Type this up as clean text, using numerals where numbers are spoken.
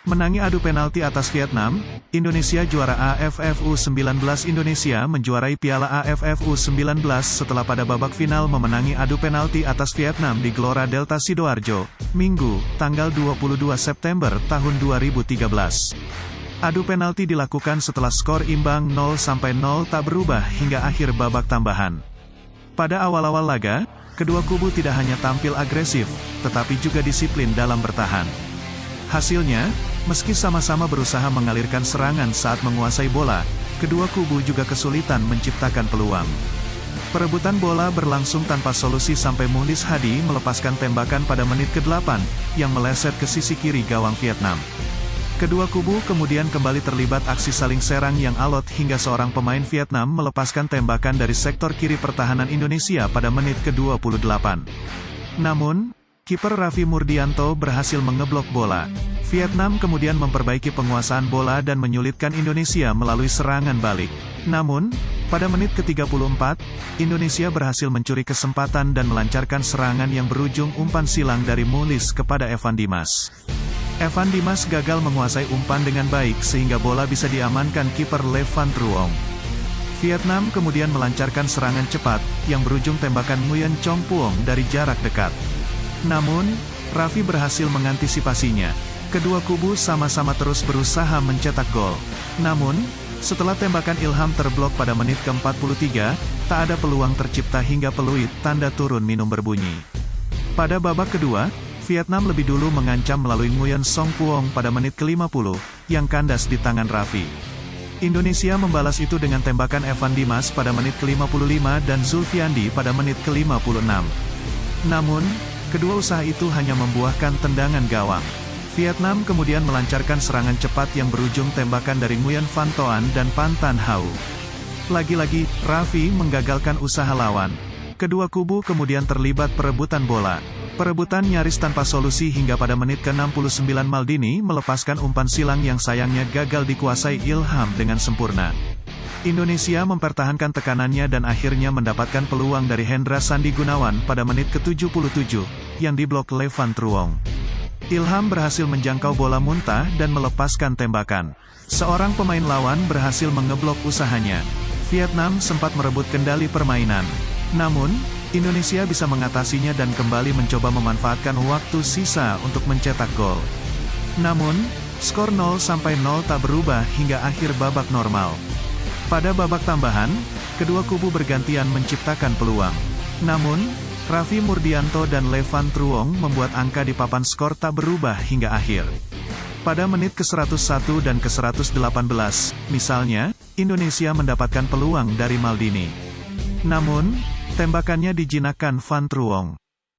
Menangi adu penalti atas Vietnam, Indonesia juara AFF U19. Indonesia menjuarai Piala AFF U19 setelah pada babak final memenangi adu penalti atas Vietnam di Gelora Delta Sidoarjo, Minggu, tanggal 22 September tahun 2013. Adu penalti dilakukan setelah skor imbang 0-0 tak berubah hingga akhir babak tambahan. Pada awal-awal laga, kedua kubu tidak hanya tampil agresif, tetapi juga disiplin dalam bertahan. Hasilnya, meski sama-sama berusaha mengalirkan serangan saat menguasai bola, kedua kubu juga kesulitan menciptakan peluang. Perebutan bola berlangsung tanpa solusi sampai Muhlis Hadi melepaskan tembakan pada menit ke-8, yang meleset ke sisi kiri gawang Vietnam. Kedua kubu kemudian kembali terlibat aksi saling serang yang alot hingga seorang pemain Vietnam melepaskan tembakan dari sektor kiri pertahanan Indonesia pada menit ke-28. Namun, kiper Raffi Murdianto berhasil mengeblok bola. Vietnam kemudian memperbaiki penguasaan bola dan menyulitkan Indonesia melalui serangan balik. Namun, pada menit ke-34, Indonesia berhasil mencuri kesempatan dan melancarkan serangan yang berujung umpan silang dari Muhlis kepada Evan Dimas. Evan Dimas gagal menguasai umpan dengan baik sehingga bola bisa diamankan kiper Le Van Truong. Vietnam kemudian melancarkan serangan cepat, yang berujung tembakan Nguyen Chong Puong dari jarak dekat. Namun, Raffi berhasil mengantisipasinya. Kedua kubu sama-sama terus berusaha mencetak gol. Namun, setelah tembakan Ilham terblok pada menit ke-43, tak ada peluang tercipta hingga peluit tanda turun minum berbunyi. Pada babak kedua, Vietnam lebih dulu mengancam melalui Nguyen Song Puong pada menit ke-50, yang kandas di tangan Raffi. Indonesia membalas itu dengan tembakan Evan Dimas pada menit ke-55 dan Zulfiandi pada menit ke-56. Namun, kedua usaha itu hanya membuahkan tendangan gawang. Vietnam kemudian melancarkan serangan cepat yang berujung tembakan dari Nguyen Van Toan dan Pan Tan Hau. Lagi-lagi, Raffi menggagalkan usaha lawan. Kedua kubu kemudian terlibat perebutan bola. Perebutan nyaris tanpa solusi hingga pada menit ke-69 Maldini melepaskan umpan silang yang sayangnya gagal dikuasai Ilham dengan sempurna. Indonesia mempertahankan tekanannya dan akhirnya mendapatkan peluang dari Hendra Sandi Gunawan pada menit ke-77, yang diblok Le Van Truong. Ilham berhasil menjangkau bola muntah dan melepaskan tembakan. Seorang pemain lawan berhasil mengeblok usahanya. Vietnam sempat merebut kendali permainan. Namun, Indonesia bisa mengatasinya dan kembali mencoba memanfaatkan waktu sisa untuk mencetak gol. Namun, skor 0-0 tak berubah hingga akhir babak normal. Pada babak tambahan, kedua kubu bergantian menciptakan peluang. Namun, Raffi Murdianto dan Le Van Truong membuat angka di papan skor tak berubah hingga akhir. Pada menit ke-101 dan ke-118, misalnya, Indonesia mendapatkan peluang dari Maldini. Namun, tembakannya dijinakkan Van Truong.